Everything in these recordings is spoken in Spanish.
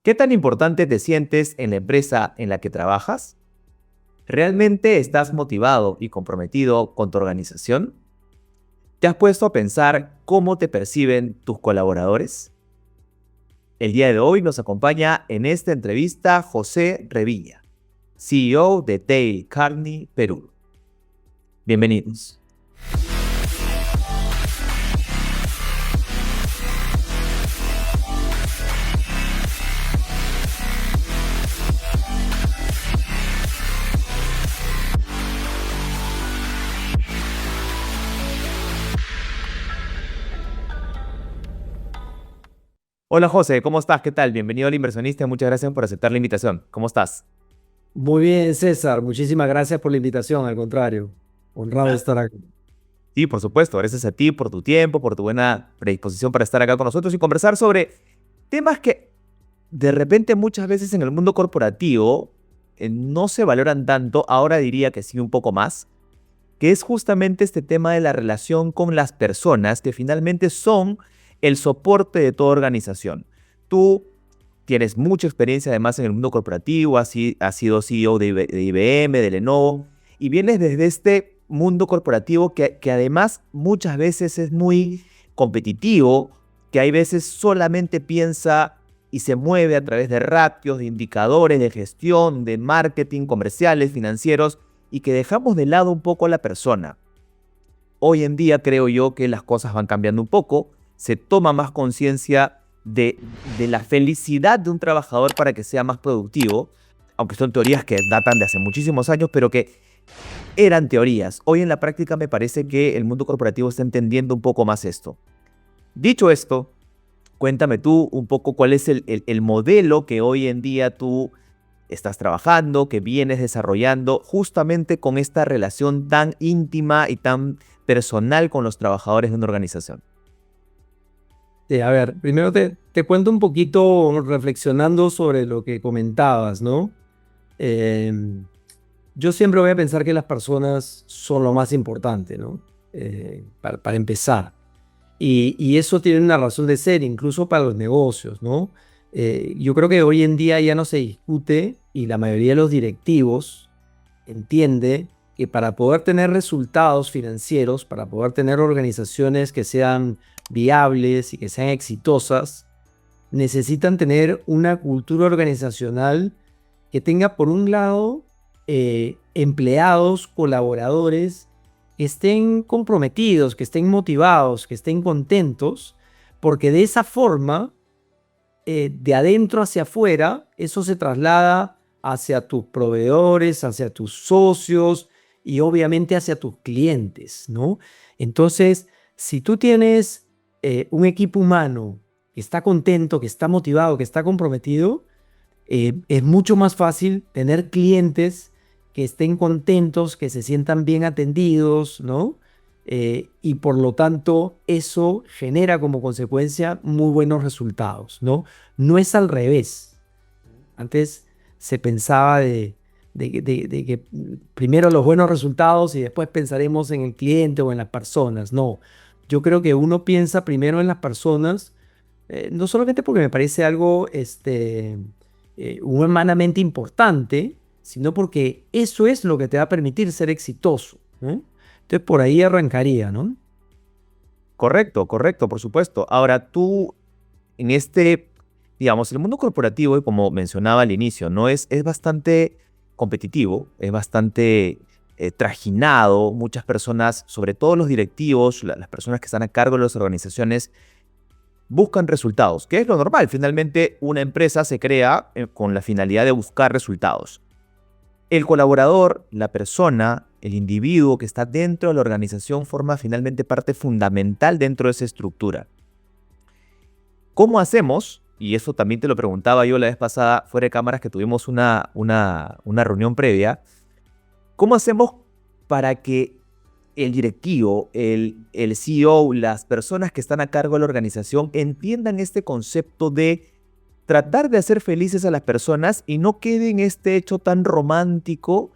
¿Qué tan importante te sientes en la empresa en la que trabajas? ¿Realmente estás motivado y comprometido con tu organización? ¿Te has puesto a pensar cómo te perciben tus colaboradores? El día de hoy nos acompaña en esta entrevista José Reviña, CEO de Dale Carney Perú. Bienvenidos. Hola José, ¿cómo estás? ¿Qué tal? Bienvenido al Inversionista. Muchas gracias por aceptar la invitación. ¿Cómo estás? Muy bien, César. Muchísimas gracias por la invitación. Al contrario, honrado de estar aquí. Sí, por supuesto. Gracias a ti por tu tiempo, por tu buena predisposición para estar acá con nosotros y conversar sobre temas que de repente muchas veces en el mundo corporativo no se valoran tanto. Ahora diría que sí un poco más, que es justamente este tema de la relación con las personas que finalmente son el soporte de toda organización. Tú tienes mucha experiencia además en el mundo corporativo, has sido CEO de IBM, de Lenovo, y vienes desde este mundo corporativo que además muchas veces es muy competitivo, que hay veces solamente piensa y se mueve a través de ratios, de indicadores, de gestión, de marketing, comerciales, financieros, y que dejamos de lado un poco a la persona. Hoy en día creo yo que las cosas van cambiando un poco, se toma más conciencia de, de la felicidad de un trabajador para que sea más productivo, aunque son teorías que datan de hace muchísimos años, pero que eran teorías. Hoy en la práctica me parece que el mundo corporativo está entendiendo un poco más esto. Dicho esto, cuéntame tú un poco cuál es el modelo que hoy en día tú estás trabajando, que vienes desarrollando, justamente con esta relación tan íntima y tan personal con los trabajadores de una organización. A ver, primero te cuento un poquito reflexionando sobre lo que comentabas, ¿no? Yo siempre voy a pensar que las personas son lo más importante, ¿no? Para empezar. Y eso tiene una razón de ser, incluso para los negocios, ¿no? Yo creo que hoy en día ya no se discute y la mayoría de los directivos entiende que para poder tener resultados financieros, para poder tener organizaciones que sean viables y que sean exitosas, necesitan tener una cultura organizacional que tenga, por un lado, empleados, colaboradores que estén comprometidos, que estén motivados, que estén contentos, porque de esa forma, de adentro hacia afuera, eso se traslada hacia tus proveedores, hacia tus socios y obviamente hacia tus clientes, ¿no? Entonces, si tú tienes un equipo humano que está contento, que está motivado, que está comprometido, es mucho más fácil tener clientes que estén contentos, que se sientan bien atendidos, ¿no? Y por lo tanto, eso genera como consecuencia muy buenos resultados, ¿no? No es al revés. Antes se pensaba de que primero los buenos resultados y después pensaremos en el cliente o en las personas. No, yo creo que uno piensa primero en las personas, no solamente porque me parece algo humanamente importante, sino porque eso es lo que te va a permitir ser exitoso, ¿no? Entonces por ahí arrancaría, ¿no? Correcto, correcto, por supuesto. Ahora tú, en digamos, el mundo corporativo, y como mencionaba al inicio, ¿no? Es bastante competitivo, es bastante trajinado. Muchas personas, sobre todo los directivos, las personas que están a cargo de las organizaciones, buscan resultados, que es lo normal. Finalmente, una empresa se crea con la finalidad de buscar resultados. El colaborador, la persona, el individuo que está dentro de la organización forma finalmente parte fundamental dentro de esa estructura. ¿Cómo hacemos? Y eso también te lo preguntaba yo la vez pasada fuera de cámaras que tuvimos una reunión previa. ¿Cómo hacemos para que el directivo, el CEO, las personas que están a cargo de la organización entiendan este concepto de tratar de hacer felices a las personas y no quede en este hecho tan romántico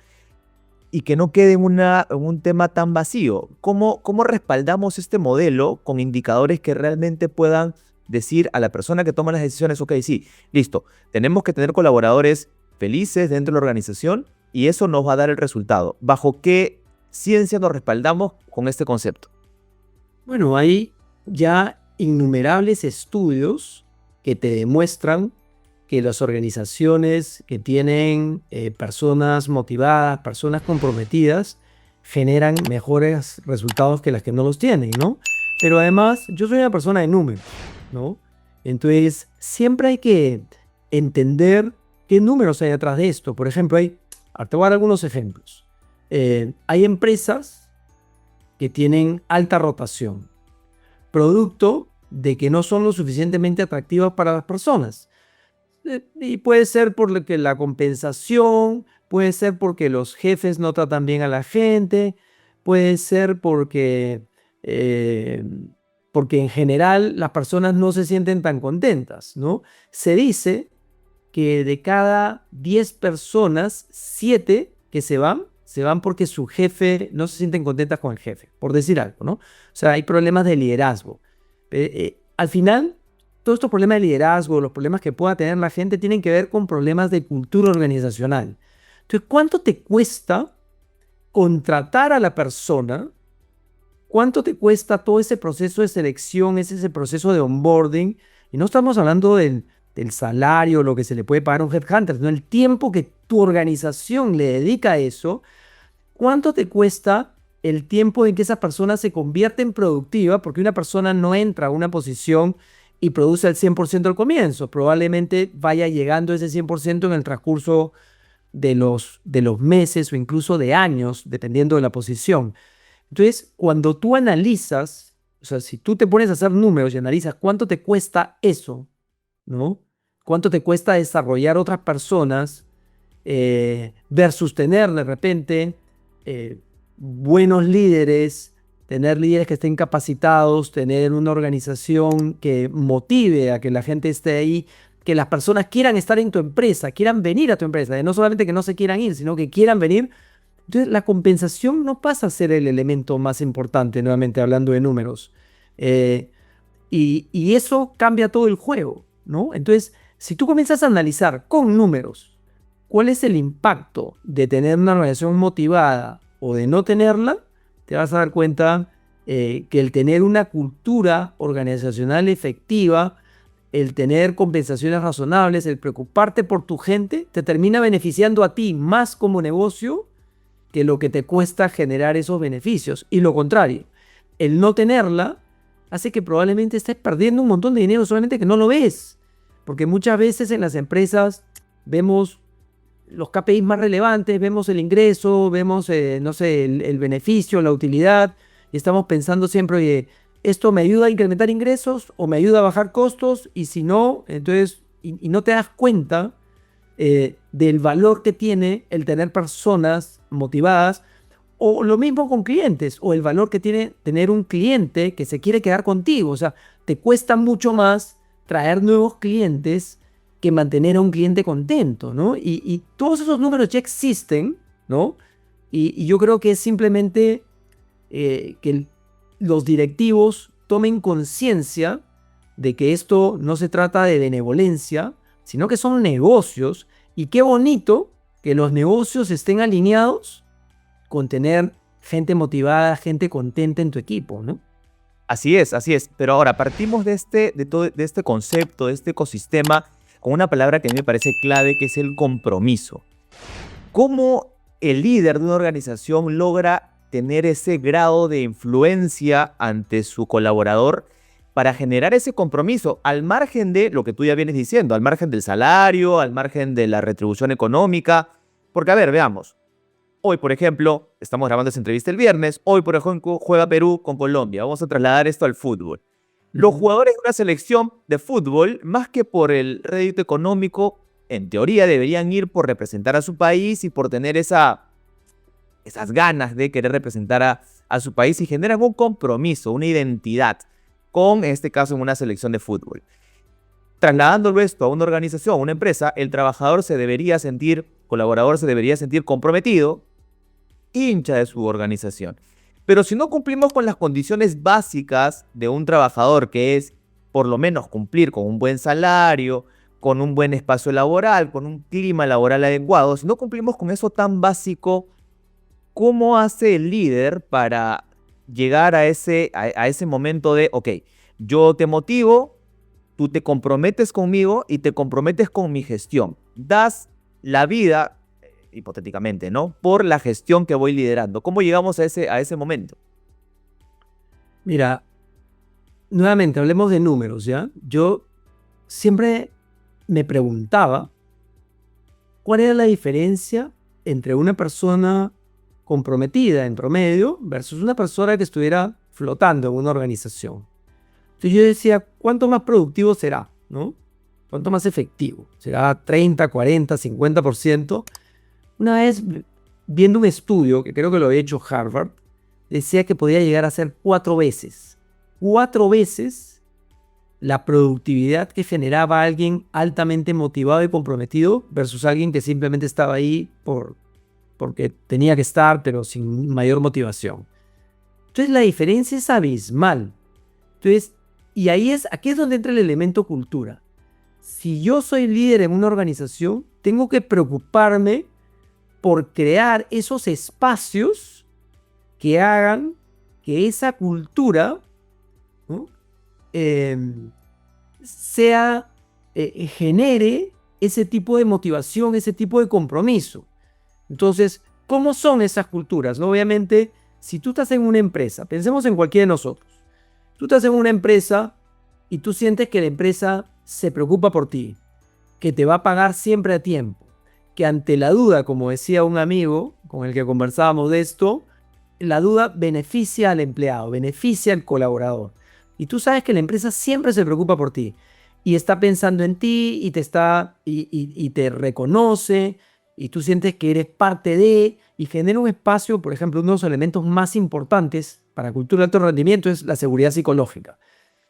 y que no quede en un tema tan vacío? ¿Cómo respaldamos este modelo con indicadores que realmente puedan decir a la persona que toma las decisiones, ok, sí, listo, tenemos que tener colaboradores felices dentro de la organización y eso nos va a dar el resultado? ¿Bajo qué ciencia nos respaldamos con este concepto? Bueno, hay ya innumerables estudios que te demuestran que las organizaciones que tienen personas motivadas, personas comprometidas, generan mejores resultados que las que no los tienen, ¿no? Pero además, yo soy una persona de números, ¿no? Entonces, siempre hay que entender qué números hay detrás de esto. Por ejemplo, te voy a dar algunos ejemplos. Hay empresas que tienen alta rotación, producto de que no son lo suficientemente atractivas para las personas. Y puede ser porque la compensación, puede ser porque los jefes no tratan bien a la gente, puede ser porque en general las personas no se sienten tan contentas, ¿no? Se dice que de cada 10 personas, 7 que se van porque su jefe no se sienten contentas con el jefe, por decir algo, ¿no? O sea, hay problemas de liderazgo. Al final, todos estos problemas de liderazgo, los problemas que pueda tener la gente, tienen que ver con problemas de cultura organizacional. Entonces, ¿cuánto te cuesta contratar a la persona? ¿Cuánto te cuesta todo ese proceso de selección, ese proceso de onboarding? Y no estamos hablando del salario, lo que se le puede pagar a un headhunter, sino el tiempo que tu organización le dedica a eso. ¿Cuánto te cuesta el tiempo en que esa persona se convierte en productiva? Porque una persona no entra a una posición y produce al 100% al comienzo. Probablemente vaya llegando a ese 100% en el transcurso de los meses o incluso de años, dependiendo de la posición. Entonces, cuando tú analizas, o sea, si tú te pones a hacer números y analizas cuánto te cuesta eso, ¿no? Cuánto te cuesta desarrollar otras personas versus tener de repente buenos líderes, tener líderes que estén capacitados, tener una organización que motive a que la gente esté ahí, que las personas quieran estar en tu empresa, quieran venir a tu empresa, no solamente que no se quieran ir, sino que quieran venir. Entonces, la compensación no pasa a ser el elemento más importante, nuevamente hablando de números. Y eso cambia todo el juego, ¿no? Entonces, si tú comienzas a analizar con números cuál es el impacto de tener una organización motivada o de no tenerla, te vas a dar cuenta que el tener una cultura organizacional efectiva, el tener compensaciones razonables, el preocuparte por tu gente, te termina beneficiando a ti más como negocio que lo que te cuesta generar esos beneficios. Y lo contrario, el no tenerla hace que probablemente estés perdiendo un montón de dinero solamente que no lo ves. Porque muchas veces en las empresas vemos los KPIs más relevantes, vemos el ingreso, vemos, no sé, el beneficio, la utilidad, y estamos pensando siempre, oye, ¿esto me ayuda a incrementar ingresos o me ayuda a bajar costos? Y si no, entonces, y no te das cuenta del valor que tiene el tener personas motivadas, o lo mismo con clientes, o el valor que tiene tener un cliente que se quiere quedar contigo. O sea, te cuesta mucho más traer nuevos clientes que mantener a un cliente contento, ¿no? Y todos esos números ya existen, ¿no? Y yo creo que es simplemente que los directivos tomen conciencia de que esto no se trata de benevolencia, sino que son negocios, y qué bonito que los negocios estén alineados con tener gente motivada, gente contenta en tu equipo, ¿no? Así es, así es. Pero ahora partimos de este concepto, de este ecosistema, con una palabra que a mí me parece clave, que es el compromiso. ¿Cómo el líder de una organización logra tener ese grado de influencia ante su colaborador para generar ese compromiso, al margen de lo que tú ya vienes diciendo, al margen del salario, al margen de la retribución económica? Porque, a ver, veamos. Hoy, por ejemplo, estamos grabando esta entrevista el viernes. Hoy, por ejemplo, juega Perú con Colombia. Vamos a trasladar esto al fútbol. Los jugadores de una selección de fútbol, más que por el rédito económico, en teoría deberían ir por representar a su país y por tener esas ganas de querer representar a su país, y generan un compromiso, una identidad con, en este caso, en una selección de fútbol. Trasladándolo esto a una organización, a una empresa, el colaborador se debería sentir comprometido, hincha de su organización. Pero si no cumplimos con las condiciones básicas de un trabajador, que es por lo menos cumplir con un buen salario, con un buen espacio laboral, con un clima laboral adecuado, si no cumplimos con eso tan básico, ¿cómo hace el líder para llegar a ese momento de, ok, yo te motivo, tú te comprometes conmigo y te comprometes con mi gestión? Das la vida, hipotéticamente, ¿no? Por la gestión que voy liderando. ¿Cómo llegamos a ese momento? Mira, nuevamente hablemos de números, ¿ya? Yo siempre me preguntaba cuál era la diferencia entre una persona comprometida en promedio versus una persona que estuviera flotando en una organización. Entonces yo decía, ¿cuánto más productivo será? ¿No? ¿Cuánto más efectivo? ¿Será 30, 40, 50%? Una vez viendo un estudio, que creo que lo había hecho Harvard, decía que podía llegar a ser 4 veces. 4 veces la productividad que generaba alguien altamente motivado y comprometido versus alguien que simplemente estaba ahí porque tenía que estar, pero sin mayor motivación. Entonces la diferencia es abismal. Entonces, y aquí es donde entra el elemento cultura. Si yo soy líder en una organización, tengo que preocuparme por crear esos espacios que hagan que esa cultura, ¿no? Genere ese tipo de motivación, ese tipo de compromiso. Entonces, ¿cómo son esas culturas? ¿No? Obviamente, si tú estás en una empresa, pensemos en cualquiera de nosotros, tú estás en una empresa y tú sientes que la empresa se preocupa por ti, que te va a pagar siempre a tiempo, que ante la duda, como decía un amigo con el que conversábamos de esto, la duda beneficia al empleado, beneficia al colaborador. Y tú sabes que la empresa siempre se preocupa por ti y está pensando en ti y te reconoce y tú sientes que eres parte de y genera un espacio. Por ejemplo, uno de los elementos más importantes para cultura de alto rendimiento es la seguridad psicológica.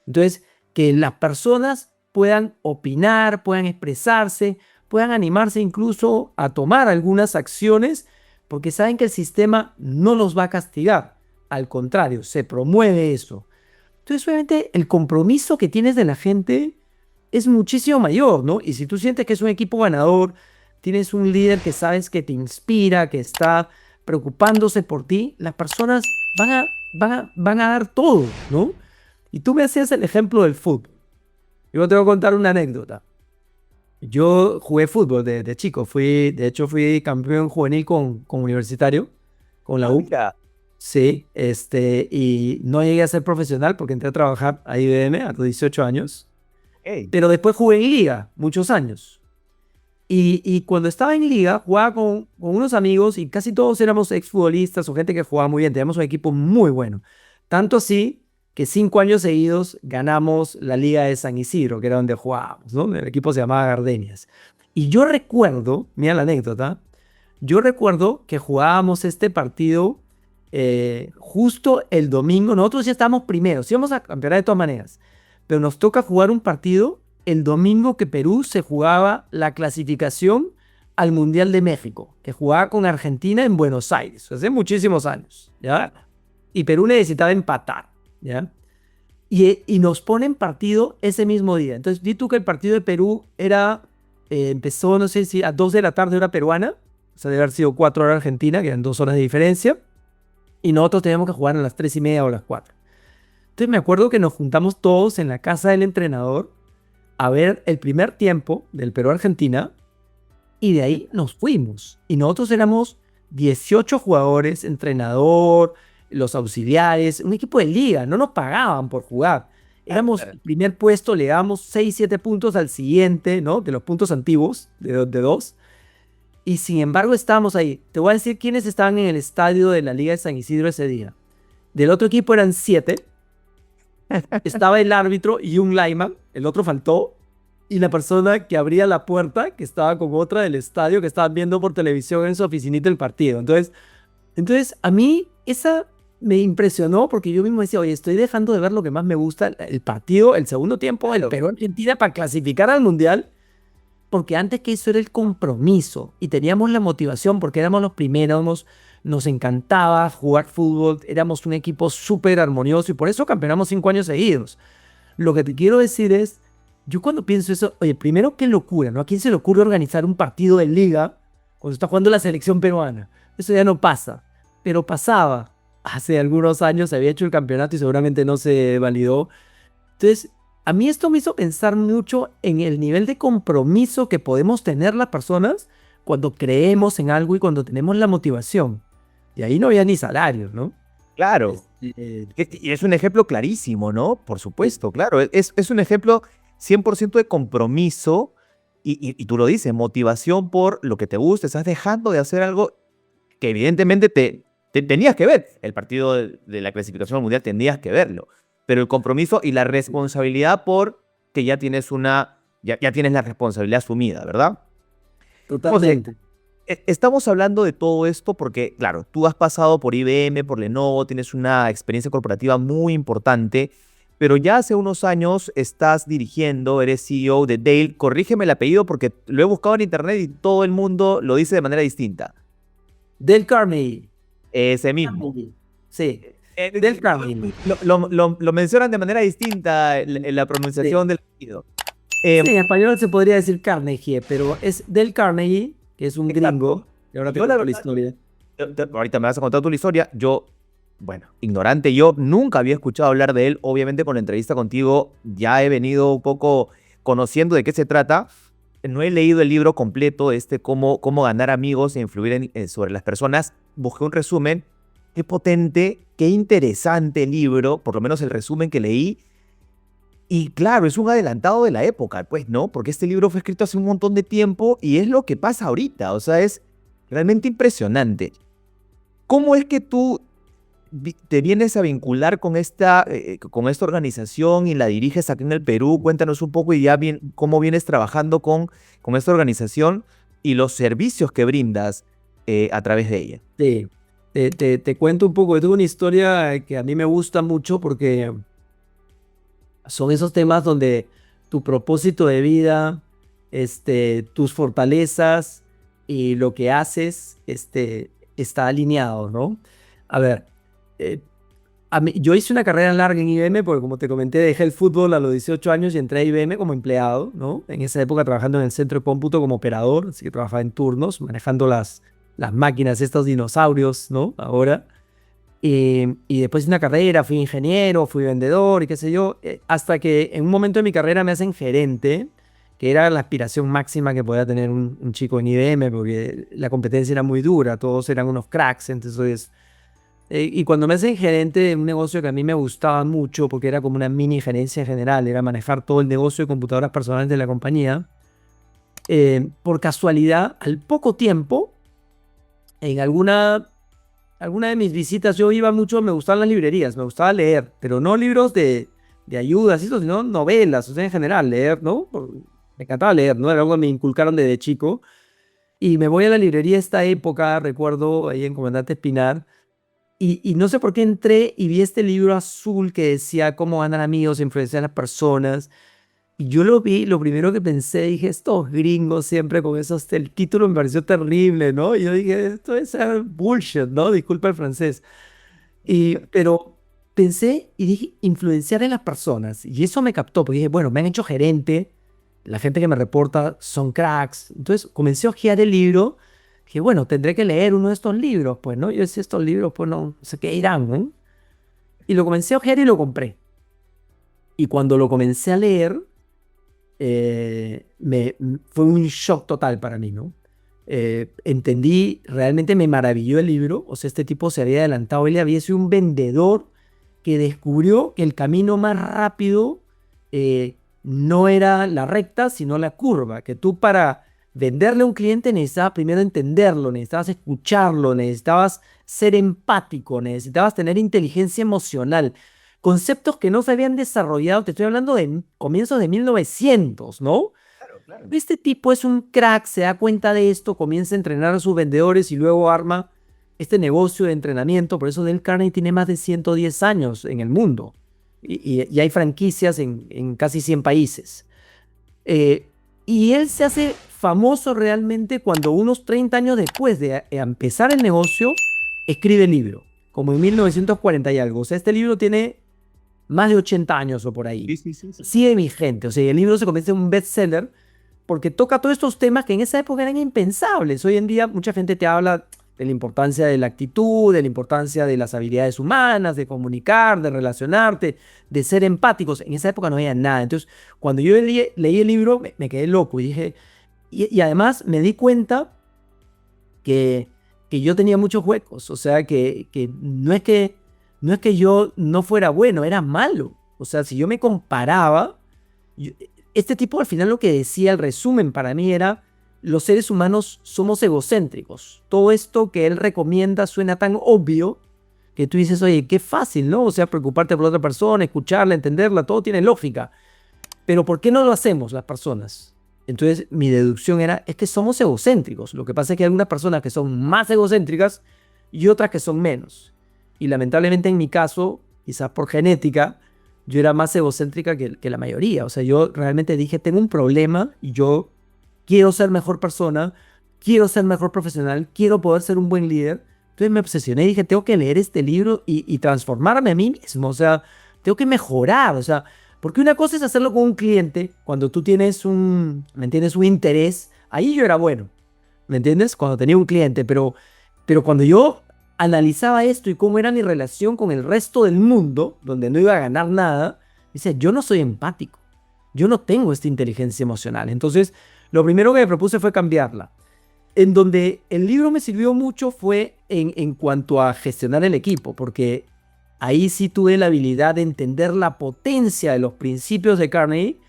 Entonces, que las personas puedan opinar, puedan expresarse, puedan animarse incluso a tomar algunas acciones porque saben que el sistema no los va a castigar. Al contrario, se promueve eso. Entonces, obviamente, el compromiso que tienes de la gente es muchísimo mayor, ¿no? Y si tú sientes que es un equipo ganador, tienes un líder que sabes que te inspira, que está preocupándose por ti, las personas van a dar todo, ¿no? Y tú me hacías el ejemplo del fútbol. Yo te voy a contar una anécdota. Yo jugué fútbol de chico. De hecho, fui campeón juvenil con Universitario, con la U. Mira. Sí, y no llegué a ser profesional porque entré a trabajar a IBM a los 18 años. Hey. Pero después jugué en liga, muchos años. Y cuando estaba en liga, jugaba con unos amigos y casi todos éramos exfutbolistas o gente que jugaba muy bien. Teníamos un equipo muy bueno. Tanto así que 5 años seguidos ganamos la Liga de San Isidro, que era donde jugábamos, ¿no? El equipo se llamaba Gardenias. Y yo recuerdo, mira la anécdota, yo recuerdo que jugábamos este partido justo el domingo. Nosotros ya estábamos primeros, íbamos a campeonar de todas maneras, pero nos toca jugar un partido el domingo que Perú se jugaba la clasificación al Mundial de México, que jugaba con Argentina en Buenos Aires, hace muchísimos años, ¿ya? Y Perú necesitaba empatar, ¿ya? Y nos ponen partido ese mismo día. Entonces, di tú que el partido de Perú empezó, no sé si a 2 de la tarde hora peruana, o sea, debe haber sido 4 horas argentina, que eran 2 horas de diferencia, y nosotros teníamos que jugar a las 3:30 o las 4. Entonces me acuerdo que nos juntamos todos en la casa del entrenador a ver el primer tiempo del Perú-Argentina y de ahí nos fuimos. Y nosotros éramos 18 jugadores, entrenador, los auxiliares, un equipo de liga, no nos pagaban por jugar. Éramos el primer puesto, le damos 6, 7 puntos al siguiente, ¿no? De los puntos antiguos, de 2. Y sin embargo estábamos ahí. Te voy a decir quiénes estaban en el estadio de la Liga de San Isidro ese día. Del otro equipo eran 7. Estaba el árbitro y un lineman. El otro faltó. Y la persona que abría la puerta, que estaba con otra del estadio, que estaban viendo por televisión en su oficinita el partido. Entonces a mí esa me impresionó porque yo mismo decía, oye, estoy dejando de ver lo que más me gusta, el partido, el segundo tiempo del Perú-Argentina para clasificar al Mundial. Porque antes que eso era el compromiso y teníamos la motivación porque éramos los primeros, nos encantaba jugar fútbol, éramos un equipo súper armonioso y por eso campeonamos 5 años seguidos. Lo que te quiero decir es, yo cuando pienso eso, oye, primero qué locura, ¿no? ¿A quién se le ocurre organizar un partido de liga cuando está jugando la selección peruana? Eso ya no pasa, pero pasaba. Hace algunos años se había hecho el campeonato y seguramente no se validó. Entonces, a mí esto me hizo pensar mucho en el nivel de compromiso que podemos tener las personas cuando creemos en algo y cuando tenemos la motivación. Y ahí no había ni salarios, ¿no? Claro. Y es un ejemplo clarísimo, ¿no? Por supuesto, claro. Es un ejemplo 100% de compromiso y tú lo dices, motivación por lo que te gusta. Estás dejando de hacer algo que evidentemente te tenías que ver. El partido de la clasificación al mundial tenías que verlo. Pero el compromiso y la responsabilidad por que ya tienes ya tienes la responsabilidad asumida, ¿verdad? Totalmente. Estamos hablando de todo esto porque, claro, tú has pasado por IBM, por Lenovo, tienes una experiencia corporativa muy importante, pero ya hace unos años estás dirigiendo, eres CEO de Dale. Corrígeme el apellido porque lo he buscado en internet y todo el mundo lo dice de manera distinta. Dale Carnegie. Ese mismo. Sí, Dale Carnegie. Lo mencionan de manera distinta en la pronunciación del apellido. Sí, en español se podría decir Carnegie, pero es Dale Carnegie, que es un gringo. Y ahora te cuento la historia. Ahorita me vas a contar tu historia. Yo, bueno, ignorante, yo nunca había escuchado hablar de él. Obviamente con la entrevista contigo ya he venido un poco conociendo de qué se trata. No he leído el libro completo, cómo ganar amigos e influir sobre las personas. Busqué un resumen. Qué potente, qué interesante libro, por lo menos el resumen que leí. Y claro, es un adelantado de la época, pues, ¿no? Porque este libro fue escrito hace un montón de tiempo y es lo que pasa ahorita. O sea, es realmente impresionante. ¿Cómo es que tú te vienes a vincular con esta organización y la diriges aquí en el Perú? Cuéntanos un poco y ya bien cómo vienes trabajando con esta organización y los servicios que brindas a través de ella. Sí, te cuento un poco. Tuve una historia que a mí me gusta mucho porque son esos temas donde tu propósito de vida, tus fortalezas y lo que haces está alineado, ¿no? A ver, yo hice una carrera larga en IBM porque, como te comenté, dejé el fútbol a los 18 años y entré a IBM como empleado, ¿no? En esa época trabajando en el centro de cómputo como operador, así que trabajaba en turnos, manejando las máquinas, estos dinosaurios, ¿no? Ahora. Y después de una carrera, fui ingeniero, fui vendedor y qué sé yo, hasta que en un momento de mi carrera me hacen gerente, que era la aspiración máxima que podía tener un chico en IBM, porque la competencia era muy dura, todos eran unos cracks, entonces... y cuando me hacen gerente de un negocio que a mí me gustaba mucho, porque era como una mini gerencia general, era manejar todo el negocio de computadoras personales de la compañía, por casualidad, al poco tiempo, en alguna de mis visitas, yo iba mucho, me gustaban las librerías, me gustaba leer, pero no libros de ayudas, sino novelas, o sea, en general, leer, ¿no? Me encantaba leer, ¿no? Era algo que me inculcaron desde chico. Y me voy a la librería esta época, recuerdo, ahí en Comandante Espinar, y no sé por qué entré y vi este libro azul que decía cómo ganar amigos, influenciar a las personas. Y yo lo vi, lo primero que pensé, dije, estos gringos siempre con esos, el título me pareció terrible, ¿no? Y yo dije, esto es bullshit, ¿no? Disculpa el francés. Pero pensé y dije, influenciar en las personas. Y eso me captó, porque dije, bueno, me han hecho gerente, la gente que me reporta son cracks. Entonces comencé a hojear el libro, dije, bueno, tendré que leer uno de estos libros, pues, ¿no? Yo decía, estos libros, pues, no sé qué irán, ¿no? Y lo comencé a hojear y lo compré. Y cuando lo comencé a leer, fue un shock total para mí, ¿no? Entendí, realmente me maravilló el libro. O sea, este tipo se había adelantado, él había sido un vendedor que descubrió que el camino más rápido no era la recta, sino la curva, que tú para venderle a un cliente necesitabas primero entenderlo, necesitabas escucharlo, necesitabas ser empático, necesitabas tener inteligencia emocional. Conceptos que no se habían desarrollado, te estoy hablando de comienzos de 1900, ¿no? Claro, claro. Este tipo es un crack, se da cuenta de esto, comienza a entrenar a sus vendedores y luego arma este negocio de entrenamiento. Por eso Dale Carnegie tiene más de 110 años en el mundo y hay franquicias en casi 100 países. Y él se hace famoso realmente cuando unos 30 años después de empezar el negocio, escribe el libro, como en 1940 y algo. O sea, este libro tiene más de 80 años o por ahí. Sí, sí, sí, sí. Sigue vigente. O sea, el libro se convierte en un bestseller porque toca todos estos temas que en esa época eran impensables. Hoy en día mucha gente te habla de la importancia de la actitud, de la importancia de las habilidades humanas, de comunicar, de relacionarte, de ser empáticos. En esa época no había nada. Entonces, cuando yo leí el libro, me quedé loco y dije, y además me di cuenta que yo tenía muchos huecos. O sea, que no es que yo no fuera bueno, era malo. O sea, si yo me comparaba, yo- este tipo al final lo que decía, el resumen para mí era, los seres humanos somos egocéntricos. Todo esto que él recomienda suena tan obvio que tú dices, oye, qué fácil, ¿no? O sea, preocuparte por otra persona, escucharla, entenderla, todo tiene lógica. Pero ¿por qué no lo hacemos las personas? Entonces mi deducción era, es que somos egocéntricos. Lo que pasa es que hay algunas personas que son más egocéntricas y otras que son menos. Y lamentablemente en mi caso, quizás por genética, yo era más egocéntrica que la mayoría. O sea, yo realmente dije, tengo un problema y yo quiero ser mejor persona, quiero ser mejor profesional, quiero poder ser un buen líder. Entonces me obsesioné y dije, tengo que leer este libro y transformarme a mí mismo. O sea, tengo que mejorar. O sea, porque una cosa es hacerlo con un cliente cuando tú tienes ¿me entiendes? Un interés. Ahí yo era bueno, ¿me entiendes? Cuando tenía un cliente, pero cuando yo analizaba esto y cómo era mi relación con el resto del mundo, donde no iba a ganar nada, dice, yo no soy empático. Yo no tengo esta inteligencia emocional. Entonces, lo primero que me propuse fue cambiarla. En donde el libro me sirvió mucho fue en cuanto a gestionar el equipo, porque ahí sí tuve la habilidad de entender la potencia de los principios de Carnegie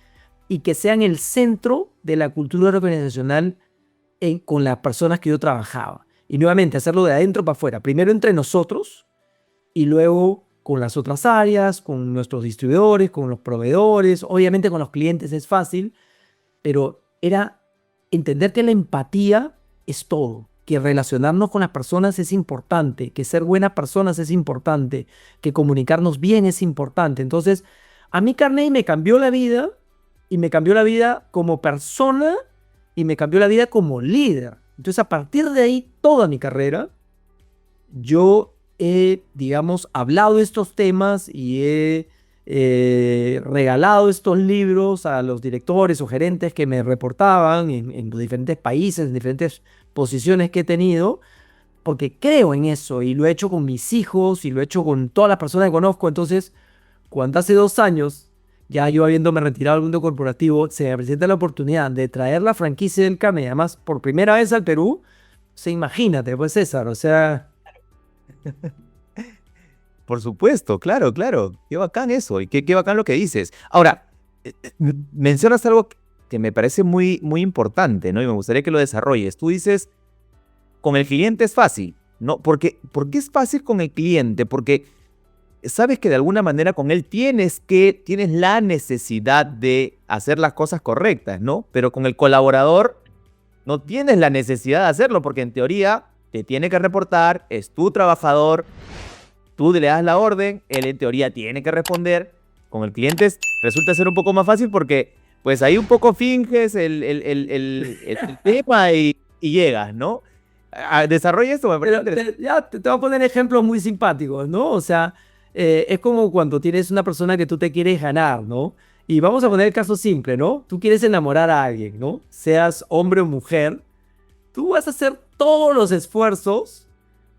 y que sean el centro de la cultura organizacional con las personas que yo trabajaba. Y nuevamente hacerlo de adentro para afuera. Primero entre nosotros y luego con las otras áreas, con nuestros distribuidores, con los proveedores. Obviamente con los clientes es fácil, pero era entender que la empatía es todo, que relacionarnos con las personas es importante, que ser buenas personas es importante, que comunicarnos bien es importante. Entonces, a mí Carnegie me cambió la vida y me cambió la vida como persona y me cambió la vida como líder. Entonces, a partir de ahí, toda mi carrera, yo he, digamos, hablado de estos temas y he regalado estos libros a los directores o gerentes que me reportaban en los diferentes países, en diferentes posiciones que he tenido, porque creo en eso y lo he hecho con mis hijos y lo he hecho con todas las personas que conozco. Entonces, cuando hace 2 años, ya yo habiéndome retirado del mundo corporativo, se me presenta la oportunidad de traer la franquicia del Carnegie, además por primera vez al Perú. Imagínate, pues César, o sea, Por supuesto, claro, claro. Qué bacán eso y qué bacán lo que dices. Ahora, mencionas algo que me parece muy, muy importante, ¿no? Y me gustaría que lo desarrolles. Tú dices, con el cliente es fácil, ¿no? ¿Por qué es fácil con el cliente? Porque sabes que de alguna manera con él tienes la necesidad de hacer las cosas correctas, ¿no? Pero con el colaborador no tienes la necesidad de hacerlo porque en teoría te tiene que reportar, es tu trabajador, tú le das la orden, él en teoría tiene que responder. Con el cliente resulta ser un poco más fácil porque pues ahí un poco finges el tema y llegas, ¿no? Desarrolla esto, me parece pero interesante. ya te voy a poner ejemplos muy simpáticos, ¿no? O sea, es como cuando tienes una persona que tú te quieres ganar, ¿no? Y vamos a poner el caso simple, ¿no? Tú quieres enamorar a alguien, ¿no? Seas hombre o mujer, tú vas a hacer todos los esfuerzos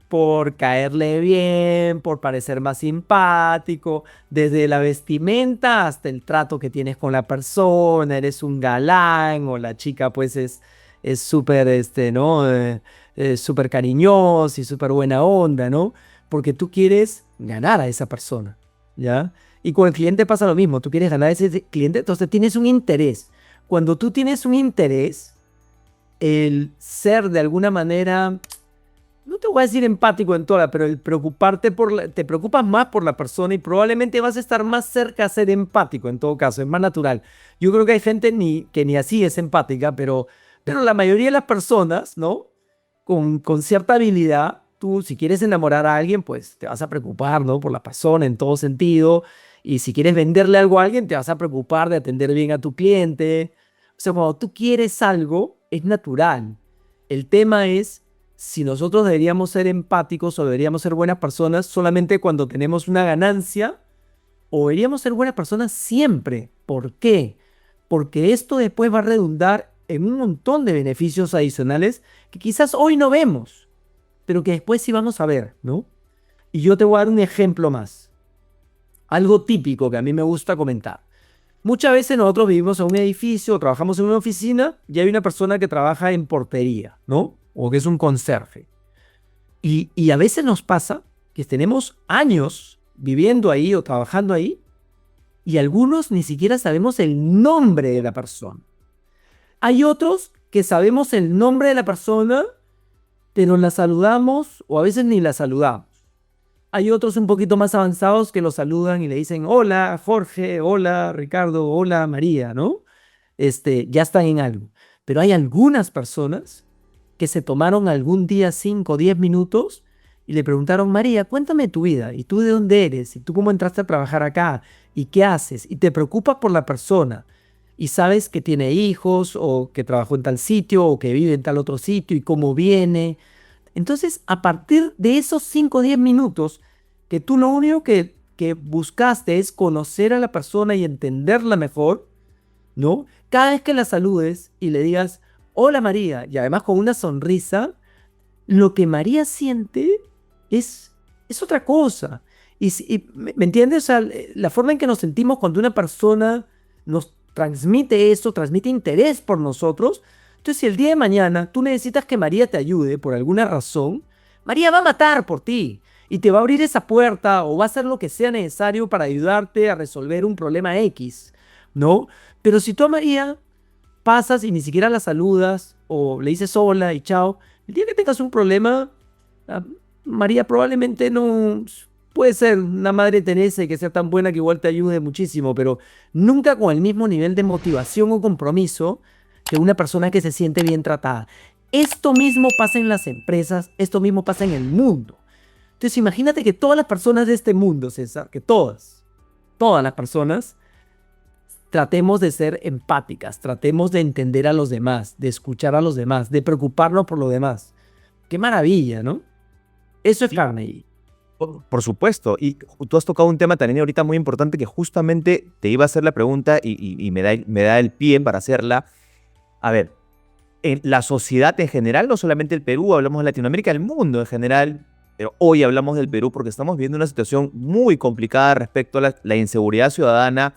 por caerle bien, por parecer más simpático, desde la vestimenta hasta el trato que tienes con la persona, eres un galán o la chica pues es súper, ¿no? Súper cariñosa y súper buena onda, ¿no? Porque tú quieres ganar a esa persona, ¿ya? Y con el cliente pasa lo mismo, tú quieres ganar a ese cliente, entonces tienes un interés. Cuando tú tienes un interés, el ser de alguna manera, no te voy a decir empático en toda, pero el preocuparte te preocupas más por la persona y probablemente vas a estar más cerca a ser empático en todo caso, es más natural. Yo creo que hay gente que ni así es empática, pero la mayoría de las personas, ¿no? Con cierta habilidad, tú si quieres enamorar a alguien, pues te vas a preocupar, ¿no? Por la persona en todo sentido. Y si quieres venderle algo a alguien, te vas a preocupar de atender bien a tu cliente. O sea, cuando tú quieres algo, es natural. El tema es si nosotros deberíamos ser empáticos o deberíamos ser buenas personas solamente cuando tenemos una ganancia o deberíamos ser buenas personas siempre. ¿Por qué? Porque esto después va a redundar en un montón de beneficios adicionales que quizás hoy no vemos, pero que después sí vamos a ver, ¿no? Y yo te voy a dar un ejemplo más. Algo típico que a mí me gusta comentar. Muchas veces nosotros vivimos en un edificio, trabajamos en una oficina y hay una persona que trabaja en portería, ¿no? O que es un conserje. Y a veces nos pasa que tenemos años viviendo ahí o trabajando ahí y algunos ni siquiera sabemos el nombre de la persona. Hay otros que sabemos el nombre de la persona, pero la saludamos o a veces ni la saludamos. Hay otros un poquito más avanzados que lo saludan y le dicen hola Jorge, hola Ricardo, hola María, ¿no? Ya están en algo. Pero hay algunas personas que se tomaron algún día 5 o 10 minutos y le preguntaron, María, cuéntame tu vida, ¿y tú de dónde eres? ¿Y tú cómo entraste a trabajar acá? ¿Y qué haces? Y te preocupas por la persona. Y sabes que tiene hijos, o que trabajó en tal sitio, o que vive en tal otro sitio, y cómo viene. Entonces, a partir de esos 5 o 10 minutos, que tú lo único que buscaste es conocer a la persona y entenderla mejor, ¿no? Cada vez que la saludes y le digas, hola María, y además con una sonrisa, lo que María siente es otra cosa. ¿Me entiendes? O sea, la forma en que nos sentimos cuando una persona nos transmite eso, transmite interés por nosotros. Entonces, si el día de mañana tú necesitas que María te ayude por alguna razón, María va a matar por ti y te va a abrir esa puerta o va a hacer lo que sea necesario para ayudarte a resolver un problema X, ¿no? Pero si tú a María pasas y ni siquiera la saludas o le dices hola y chao, el día que tengas un problema, María probablemente no... Puede ser una madre Teresa y que sea tan buena que igual te ayude muchísimo, pero nunca con el mismo nivel de motivación o compromiso que una persona que se siente bien tratada. Esto mismo pasa en las empresas, esto mismo pasa en el mundo. Entonces imagínate que todas las personas de este mundo, César, que todas las personas, tratemos de ser empáticas, tratemos de entender a los demás, de escuchar a los demás, de preocuparnos por los demás. ¡Qué maravilla!, ¿no? Eso es Carnegie. Por supuesto, y tú has tocado un tema también ahorita muy importante que justamente te iba a hacer la pregunta y me da el pie para hacerla. A ver, en la sociedad en general, no solamente el Perú, hablamos de Latinoamérica, el mundo en general, pero hoy hablamos del Perú porque estamos viviendo una situación muy complicada respecto a la inseguridad ciudadana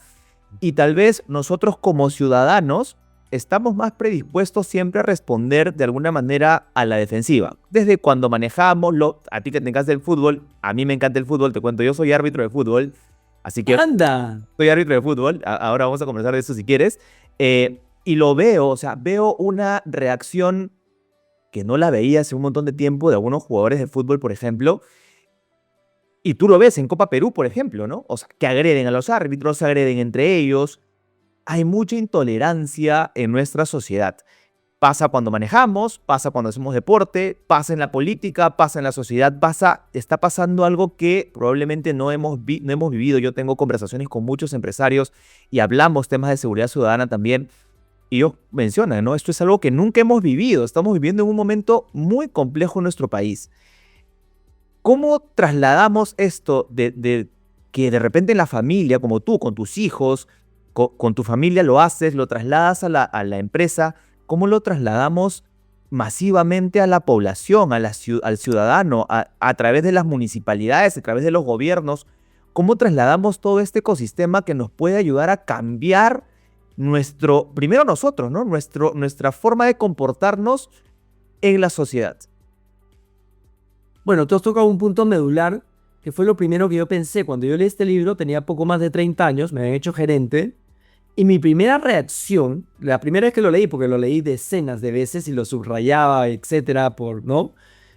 y tal vez nosotros como ciudadanos estamos más predispuestos siempre a responder de alguna manera a la defensiva. Desde cuando manejamos, a ti que te encanta el fútbol, a mí me encanta el fútbol, te cuento, yo soy árbitro de fútbol, así que... ¡Anda! Soy árbitro de fútbol, ahora vamos a conversar de eso si quieres. Y lo veo, o sea, veo una reacción que no la veía hace un montón de tiempo de algunos jugadores de fútbol, por ejemplo, y tú lo ves en Copa Perú, por ejemplo, ¿no? O sea, que agreden a los árbitros, se agreden entre ellos. Hay mucha intolerancia en nuestra sociedad. Pasa cuando manejamos, pasa cuando hacemos deporte, pasa en la política, pasa en la sociedad, está pasando algo que probablemente no hemos vivido. Yo tengo conversaciones con muchos empresarios y hablamos temas de seguridad ciudadana también. Y ellos mencionan, ¿no? Esto es algo que nunca hemos vivido. Estamos viviendo en un momento muy complejo en nuestro país. ¿Cómo trasladamos esto de que de repente en la familia, como tú, con tus hijos, con tu familia lo haces, lo trasladas a la empresa? ¿Cómo lo trasladamos masivamente a la población, al ciudadano, a través de las municipalidades, a través de los gobiernos? ¿Cómo trasladamos todo este ecosistema que nos puede ayudar a cambiar primero nosotros, ¿no? Nuestra forma de comportarnos en la sociedad? Bueno, tú has tocado un punto medular, que fue lo primero que yo pensé. Cuando yo leí este libro, tenía poco más de 30 años, me habían hecho gerente, y mi primera reacción, la primera vez que lo leí, porque lo leí decenas de veces y lo subrayaba, etcétera, ¿no?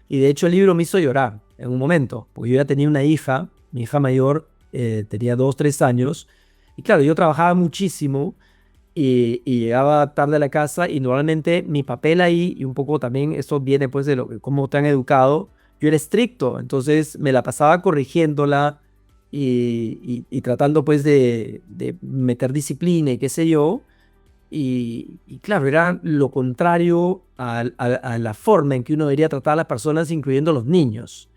Y de hecho el libro me hizo llorar en un momento, porque yo ya tenía una hija, mi hija mayor tenía 2, 3 años, y claro, yo trabajaba muchísimo y llegaba tarde a la casa y normalmente mi papel ahí, y un poco también esto viene pues de cómo te han educado, yo era estricto, entonces me la pasaba corrigiéndola y tratando pues de meter disciplina y qué sé yo. Y claro, era lo contrario a la forma en que uno debería tratar a las personas, incluyendo a los niños.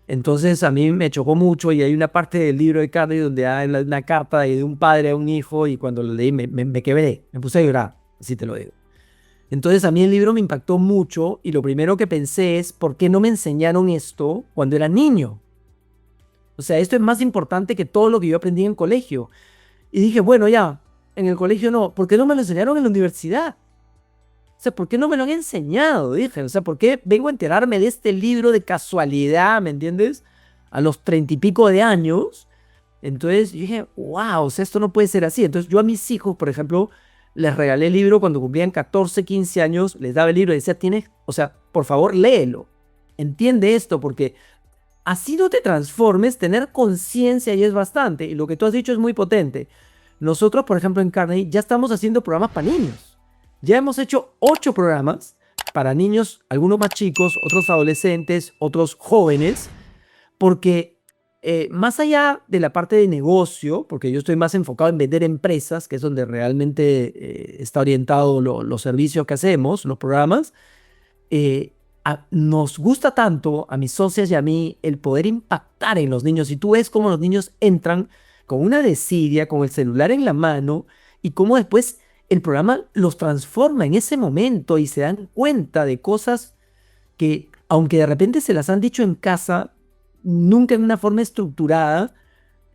Entonces a mí me chocó mucho y hay una parte del libro de Carnegie donde hay una carta de un padre a un hijo y cuando lo leí me quebré, me puse a llorar, así te lo digo. Entonces a mí el libro me impactó mucho y lo primero que pensé es, ¿por qué no me enseñaron esto cuando era niño? O sea, esto es más importante que todo lo que yo aprendí en el colegio. Y dije, bueno, ya, en el colegio no, ¿por qué no me lo enseñaron en la universidad? O sea, ¿por qué no me lo han enseñado? Dije, o sea, ¿por qué vengo a enterarme de este libro de casualidad, ¿me entiendes? A los 30 y pico de años. Entonces yo dije, wow, o sea, esto no puede ser así. Entonces yo a mis hijos, por ejemplo, les regalé el libro cuando cumplían 14, 15 años, les daba el libro y decía, tienes, o sea, por favor, léelo. Entiende esto, porque así no te transformes, tener conciencia y es bastante. Y lo que tú has dicho es muy potente. Nosotros, por ejemplo, en Carnegie ya estamos haciendo programas para niños. Ya hemos hecho 8 programas para niños, algunos más chicos, otros adolescentes, otros jóvenes, porque más allá de la parte de negocio, porque yo estoy más enfocado en vender empresas, que es donde realmente está orientado los servicios que hacemos, los programas, nos gusta tanto a mis socias y a mí el poder impactar en los niños. Y tú ves cómo los niños entran con una desidia, con el celular en la mano, y cómo después el programa los transforma en ese momento y se dan cuenta de cosas que, aunque de repente se las han dicho en casa, nunca en una forma estructurada,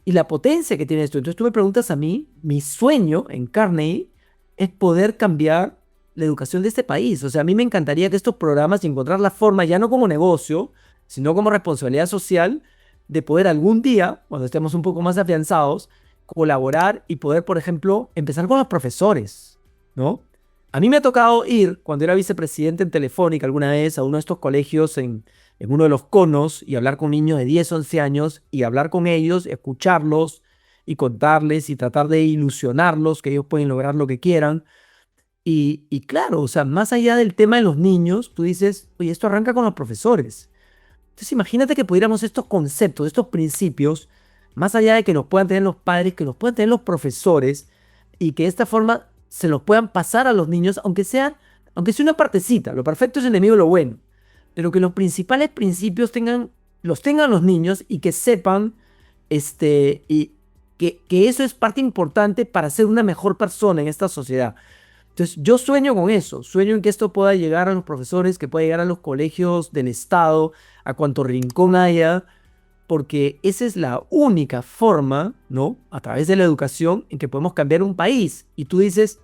y la potencia que tiene esto. Entonces tú me preguntas a mí, mi sueño en Carnegie es poder cambiar la educación de este país. O sea, a mí me encantaría que estos programas y encontrar la forma, ya no como negocio, sino como responsabilidad social, de poder algún día, cuando estemos un poco más afianzados, colaborar y poder, por ejemplo, empezar con los profesores, ¿no? A mí me ha tocado ir, cuando era vicepresidente en Telefónica alguna vez, a uno de estos colegios en uno de los conos y hablar con niños de 10, 11 años y hablar con ellos, escucharlos y contarles y tratar de ilusionarlos que ellos pueden lograr lo que quieran. Y claro, o sea, más allá del tema de los niños, tú dices, oye, esto arranca con los profesores. Entonces imagínate que pudiéramos estos conceptos, estos principios, más allá de que los puedan tener los padres, que los puedan tener los profesores y que de esta forma se los puedan pasar a los niños, aunque sea una partecita. Lo perfecto es enemigo de lo bueno, pero que los principales principios los tengan los niños y que sepan y que eso es parte importante para ser una mejor persona en esta sociedad. Entonces yo sueño con eso, sueño en que esto pueda llegar a los profesores, que pueda llegar a los colegios del Estado, a cuanto rincón haya, porque esa es la única forma, ¿no? A través de la educación en que podemos cambiar un país. Y tú dices,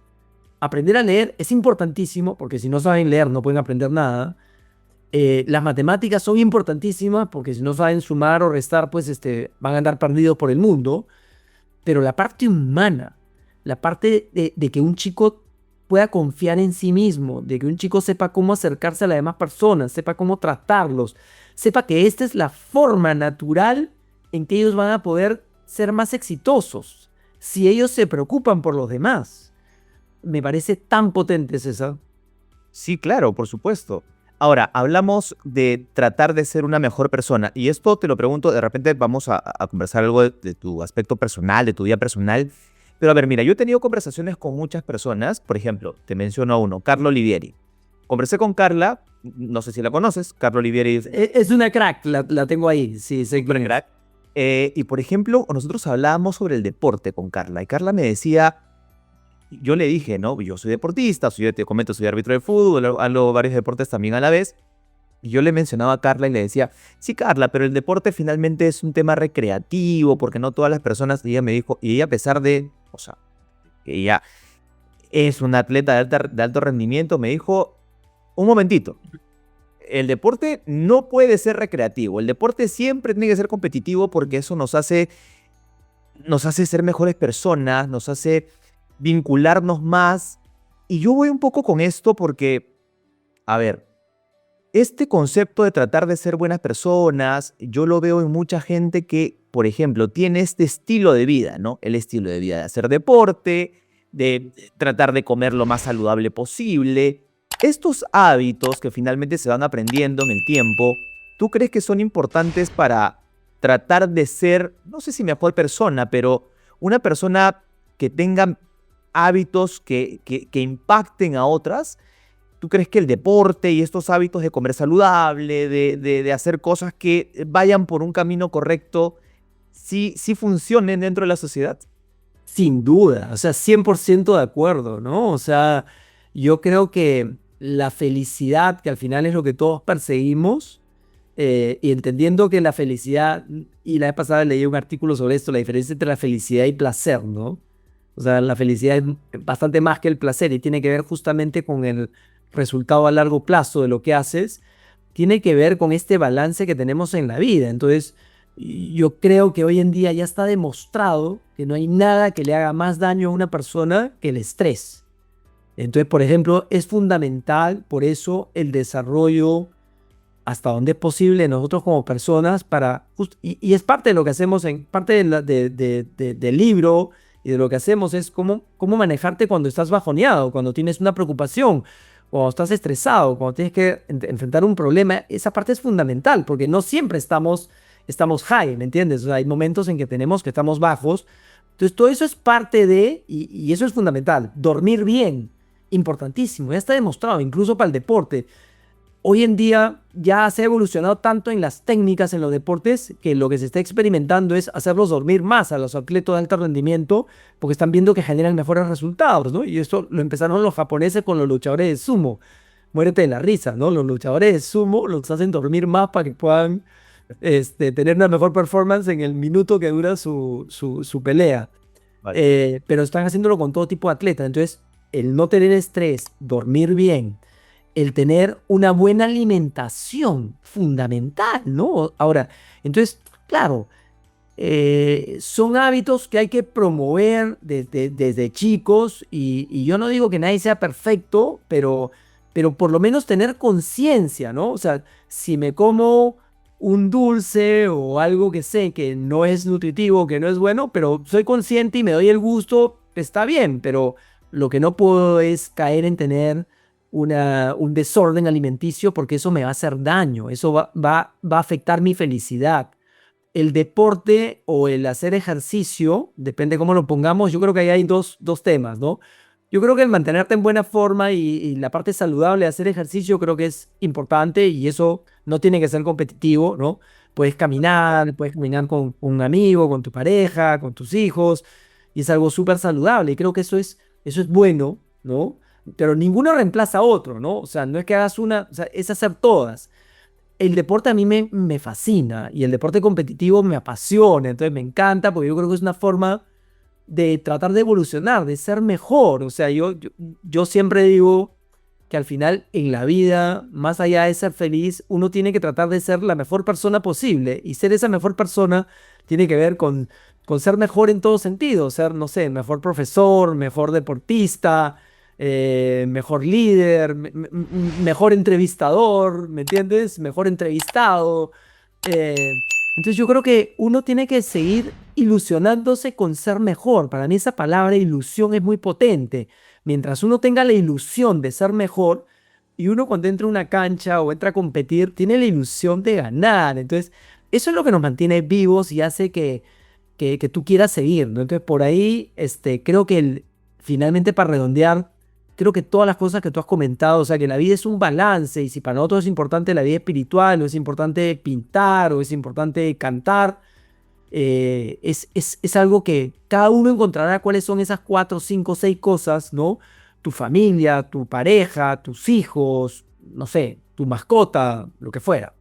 aprender a leer es importantísimo, porque si no saben leer no pueden aprender nada. Las matemáticas son importantísimas, porque si no saben sumar o restar, pues van a andar perdidos por el mundo. Pero la parte humana, la parte de que un chico pueda confiar en sí mismo, de que un chico sepa cómo acercarse a las demás personas, sepa cómo tratarlos, sepa que esta es la forma natural en que ellos van a poder ser más exitosos, si ellos se preocupan por los demás. Me parece tan potente, César. Sí, claro, por supuesto. Ahora, hablamos de tratar de ser una mejor persona y esto te lo pregunto, de repente vamos a conversar algo de tu aspecto personal, de tu vida personal, pero a ver, mira, yo he tenido conversaciones con muchas personas, por ejemplo, te menciono a uno, Carla Olivieri. Conversé con Carla, no sé si la conoces, Carla Olivieri Es una crack, la tengo ahí, sí, sé súper crack. Y por ejemplo, nosotros hablábamos sobre el deporte con Carla y Carla me decía, yo le dije, ¿no? Yo soy deportista, te comento, soy árbitro de fútbol, hago varios deportes también a la vez. Y yo le mencionaba a Carla y le decía, sí, Carla, pero el deporte finalmente es un tema recreativo, porque no todas las personas, y ella me dijo, y ella a pesar de, o sea, que ella es una atleta de alto rendimiento, me dijo, un momentito, el deporte no puede ser recreativo, el deporte siempre tiene que ser competitivo porque eso nos hace ser mejores personas, nos hace vincularnos más. Y yo voy un poco con esto porque, a ver, este concepto de tratar de ser buenas personas, yo lo veo en mucha gente que, por ejemplo, tiene este estilo de vida, ¿no? El estilo de vida de hacer deporte, de tratar de comer lo más saludable posible. Estos hábitos que finalmente se van aprendiendo en el tiempo, ¿tú crees que son importantes para tratar de ser, no sé si mejor persona, pero una persona que tenga hábitos que impacten a otras? ¿Tú crees que el deporte y estos hábitos de comer saludable, de hacer cosas que vayan por un camino correcto, sí funcionen dentro de la sociedad? Sin duda, o sea, 100% de acuerdo, ¿no? O sea, yo creo que la felicidad, que al final es lo que todos perseguimos, y entendiendo que la felicidad, y la vez pasada leí un artículo sobre esto, la diferencia entre la felicidad y placer, ¿no? O sea, la felicidad es bastante más que el placer y tiene que ver justamente con el resultado a largo plazo de lo que haces, tiene que ver con este balance que tenemos en la vida. Entonces, yo creo que hoy en día ya está demostrado que no hay nada que le haga más daño a una persona que el estrés. Entonces, por ejemplo, es fundamental por eso el desarrollo hasta donde es posible nosotros como personas y es parte de lo que hacemos, parte del libro y de lo que hacemos es cómo manejarte cuando estás bajoneado, cuando tienes una preocupación, cuando estás estresado, cuando tienes que enfrentar un problema. Esa parte es fundamental porque no siempre estamos high, ¿me entiendes? O sea, hay momentos en que estamos bajos. Entonces todo eso es parte y eso es fundamental. Dormir bien, importantísimo, ya está demostrado, incluso para el deporte. Hoy en día ya se ha evolucionado tanto en las técnicas en los deportes que lo que se está experimentando es hacerlos dormir más a los atletas de alto rendimiento porque están viendo que generan mejores resultados, ¿no? Y esto lo empezaron los japoneses con los luchadores de sumo. Muérete de la risa, ¿no? Los luchadores de sumo los hacen dormir más para que puedan tener una mejor performance en el minuto que dura su pelea. Vale. Pero están haciéndolo con todo tipo de atletas. Entonces, el no tener estrés, dormir bien, el tener una buena alimentación, fundamental, ¿no? Ahora, entonces, claro, son hábitos que hay que promover desde chicos y yo no digo que nadie sea perfecto, pero por lo menos tener conciencia, ¿no? O sea, si me como un dulce o algo que sé que no es nutritivo, que no es bueno, pero soy consciente y me doy el gusto, está bien, pero lo que no puedo es caer en tener un desorden alimenticio porque eso me va a hacer daño, eso va a afectar mi felicidad. El deporte o el hacer ejercicio, depende cómo lo pongamos, yo creo que ahí hay dos temas, ¿no? Yo creo que el mantenerte en buena forma y la parte saludable de hacer ejercicio creo que es importante y eso no tiene que ser competitivo, ¿no? Puedes caminar con un amigo, con tu pareja, con tus hijos y es algo súper saludable y creo que eso es bueno, ¿no? Pero ninguno reemplaza a otro, ¿no? O sea, no es que hagas una, o sea, es hacer todas. El deporte a mí me fascina y el deporte competitivo me apasiona, entonces me encanta porque yo creo que es una forma de tratar de evolucionar, de ser mejor. O sea, yo siempre digo que al final en la vida, más allá de ser feliz, uno tiene que tratar de ser la mejor persona posible y ser esa mejor persona tiene que ver con ser mejor en todo sentido, ser, no sé, mejor profesor, mejor deportista, mejor líder, mejor entrevistador, ¿me entiendes? Mejor entrevistado. Entonces yo creo que uno tiene que seguir ilusionándose con ser mejor. Para mí esa palabra ilusión es muy potente. Mientras uno tenga la ilusión de ser mejor y uno cuando entra a una cancha o entra a competir tiene la ilusión de ganar. Entonces eso es lo que nos mantiene vivos y hace que tú quieras seguir, ¿no? Entonces por ahí creo que finalmente para redondear, creo que todas las cosas que tú has comentado, o sea, que la vida es un balance y si para nosotros es importante la vida espiritual o es importante pintar o es importante cantar, es algo que cada uno encontrará cuáles son esas 4, 5, 6 cosas, ¿no? Tu familia, tu pareja, tus hijos, no sé, tu mascota, lo que fuera.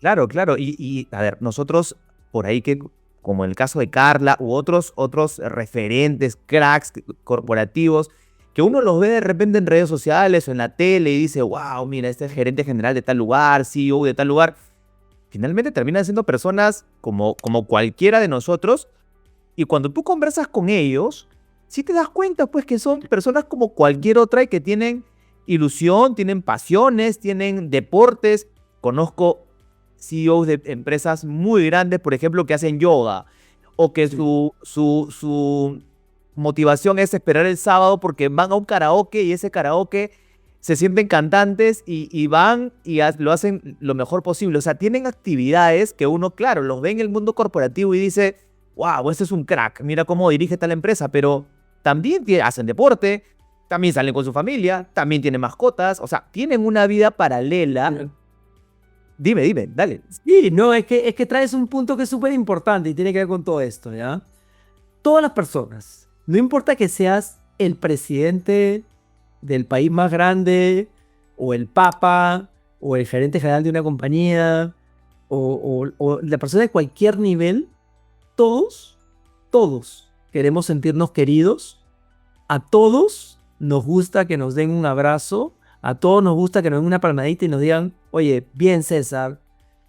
Claro, claro. A ver, nosotros por ahí que, como en el caso de Carla u otros referentes, cracks corporativos, que uno los ve de repente en redes sociales o en la tele y dice, wow, mira, este es gerente general de tal lugar, CEO de tal lugar. Finalmente terminan siendo personas como cualquiera de nosotros y cuando tú conversas con ellos, sí te das cuenta pues que son personas como cualquier otra y que tienen ilusión, tienen pasiones, tienen deportes. Conozco CEOs de empresas muy grandes, por ejemplo, que hacen yoga o que Sí. su motivación es esperar el sábado porque van a un karaoke y ese karaoke se sienten cantantes y van y lo hacen lo mejor posible. O sea, tienen actividades que uno, claro, los ve en el mundo corporativo y dice, wow, ese es un crack, mira cómo dirige tal empresa, pero también hacen deporte, también salen con su familia, también tienen mascotas, o sea, tienen una vida paralela. Dime, dale. Sí, no, es que traes un punto que es súper importante y tiene que ver con todo esto, ¿ya? Todas las personas, no importa que seas el presidente del país más grande, o el papa, o el gerente general de una compañía, o la persona de cualquier nivel, todos queremos sentirnos queridos, a todos nos gusta que nos den un abrazo, a todos nos gusta que nos den una palmadita y nos digan, oye, bien César,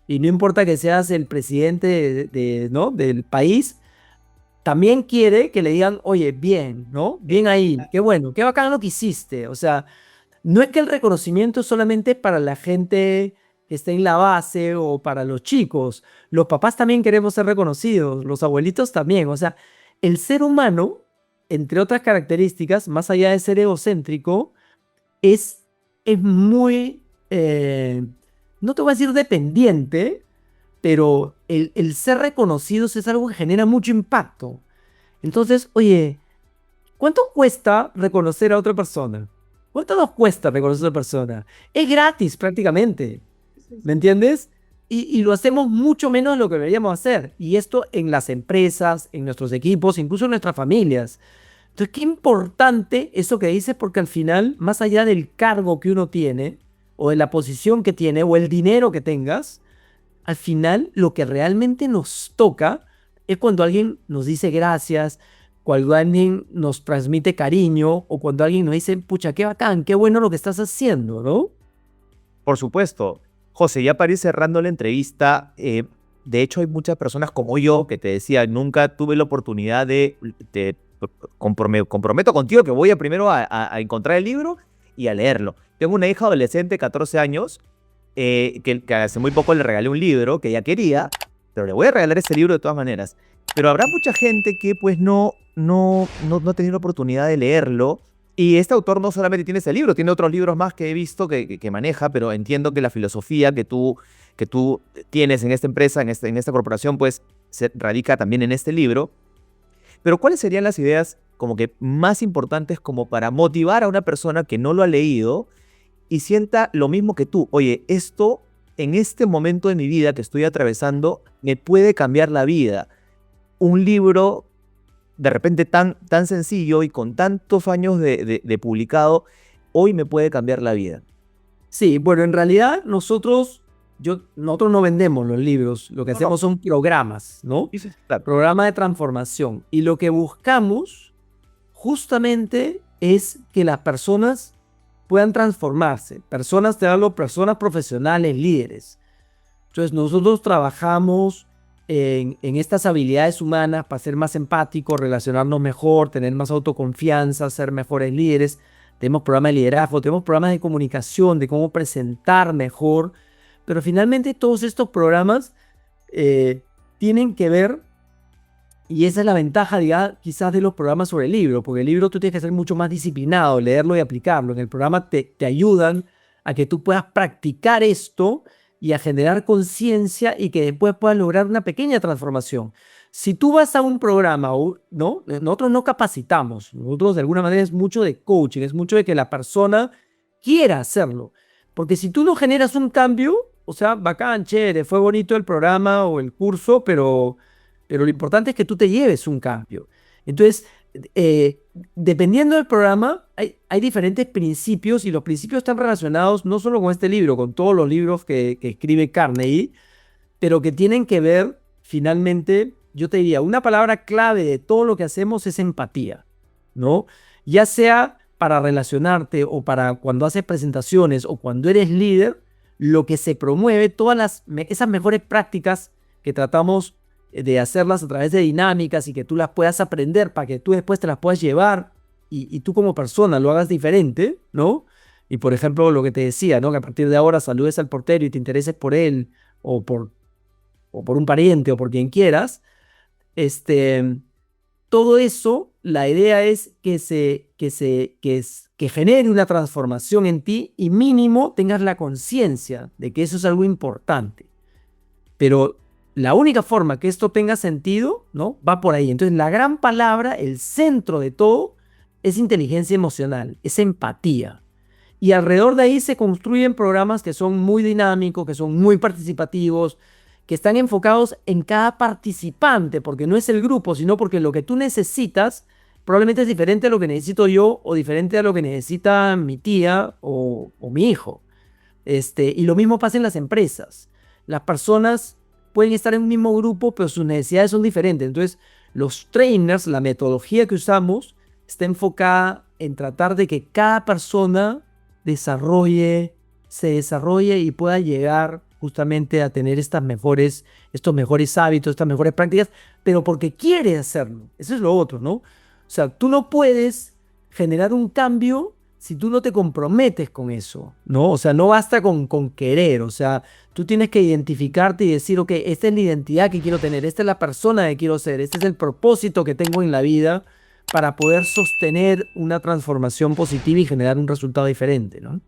y no importa que seas el presidente ¿no? del país, también quiere que le digan, oye, bien, ¿no? Bien ahí, qué bueno, qué bacán lo que hiciste. O sea, no es que el reconocimiento es solamente para la gente que está en la base o para los chicos. Los papás también queremos ser reconocidos, los abuelitos también. O sea, el ser humano, entre otras características, más allá de ser egocéntrico, es muy, no te voy a decir dependiente, pero el ser reconocidos es algo que genera mucho impacto. Entonces, oye, ¿cuánto cuesta reconocer a otra persona? ¿Cuánto nos cuesta reconocer a otra persona? Es gratis prácticamente, ¿me entiendes? Y lo hacemos mucho menos de lo que deberíamos hacer. Y esto en las empresas, en nuestros equipos, incluso en nuestras familias. Entonces, qué importante eso que dices, porque al final, más allá del cargo que uno tiene, o de la posición que tiene, o el dinero que tengas, al final lo que realmente nos toca es cuando alguien nos dice gracias, cuando alguien nos transmite cariño, o cuando alguien nos dice, pucha, qué bacán, qué bueno lo que estás haciendo, ¿no? Por supuesto. José, ya para ir cerrando la entrevista, de hecho hay muchas personas como yo que te decía, nunca tuve la oportunidad comprometo contigo que voy a primero a encontrar el libro y a leerlo. Tengo una hija adolescente, 14 años, que hace muy poco le regalé un libro que ella quería, pero le voy a regalar este libro de todas maneras. Pero habrá mucha gente que pues no ha tenido la oportunidad de leerlo. Y este autor no solamente tiene ese libro, tiene otros libros más que he visto que maneja, pero entiendo que la filosofía que tú tienes en esta empresa, en esta corporación, pues se radica también en este libro. Pero ¿cuáles serían las ideas como que más importantes como para motivar a una persona que no lo ha leído y sienta lo mismo que tú? Oye, esto en este momento de mi vida que estoy atravesando me puede cambiar la vida. Un libro de repente tan sencillo y con tantos años de publicado, hoy me puede cambiar la vida. Sí, bueno, en realidad nosotros no vendemos los libros, lo que hacemos son programas, ¿no? Claro. Programa de transformación. Y lo que buscamos justamente es que las personas puedan transformarse. Personas, te hablo, personas profesionales, líderes. Entonces nosotros trabajamos en estas habilidades humanas para ser más empáticos, relacionarnos mejor, tener más autoconfianza, ser mejores líderes. Tenemos programas de liderazgo, tenemos programas de comunicación, de cómo presentar mejor. Pero finalmente todos estos programas tienen que ver, y esa es la ventaja, digamos, quizás de los programas sobre el libro, porque el libro tú tienes que ser mucho más disciplinado, leerlo y aplicarlo. En el programa te ayudan a que tú puedas practicar esto y a generar conciencia y que después puedas lograr una pequeña transformación. Si tú vas a un programa, ¿no? Nosotros no capacitamos, nosotros de alguna manera es mucho de coaching, es mucho de que la persona quiera hacerlo. Porque si tú no generas un cambio, o sea, bacán, chévere, fue bonito el programa o el curso, pero lo importante es que tú te lleves un cambio. Entonces, dependiendo del programa, hay diferentes principios y los principios están relacionados no solo con este libro, con todos los libros que escribe Carnegie, pero que tienen que ver, finalmente, yo te diría, una palabra clave de todo lo que hacemos es empatía, ¿no? Ya sea para relacionarte o para cuando haces presentaciones o cuando eres líder, lo que se promueve, esas mejores prácticas que tratamos de hacerlas a través de dinámicas y que tú las puedas aprender para que tú después te las puedas llevar y tú como persona lo hagas diferente, ¿no? Y por ejemplo, lo que te decía, ¿no? Que a partir de ahora saludes al portero y te intereses por él o por un pariente o por quien quieras. Todo eso, la idea es que genere una transformación en ti y mínimo tengas la conciencia de que eso es algo importante. Pero la única forma que esto tenga sentido, ¿no? Va por ahí. Entonces, la gran palabra, el centro de todo, es inteligencia emocional, es empatía. Y alrededor de ahí se construyen programas que son muy dinámicos, que son muy participativos, que están enfocados en cada participante, porque no es el grupo, sino porque lo que tú necesitas probablemente es diferente a lo que necesito yo o diferente a lo que necesita mi tía o mi hijo. Y lo mismo pasa en las empresas. Las personas pueden estar en un mismo grupo, pero sus necesidades son diferentes. Entonces, los trainers, la metodología que usamos, está enfocada en tratar de que cada persona se desarrolle y pueda llegar justamente a tener estos mejores hábitos, estas mejores prácticas, pero porque quiere hacerlo. Eso es lo otro, ¿no? O sea, tú no puedes generar un cambio si tú no te comprometes con eso, ¿no? O sea, no basta con querer, o sea, tú tienes que identificarte y decir, ok, esta es la identidad que quiero tener, esta es la persona que quiero ser, este es el propósito que tengo en la vida para poder sostener una transformación positiva y generar un resultado diferente, ¿no?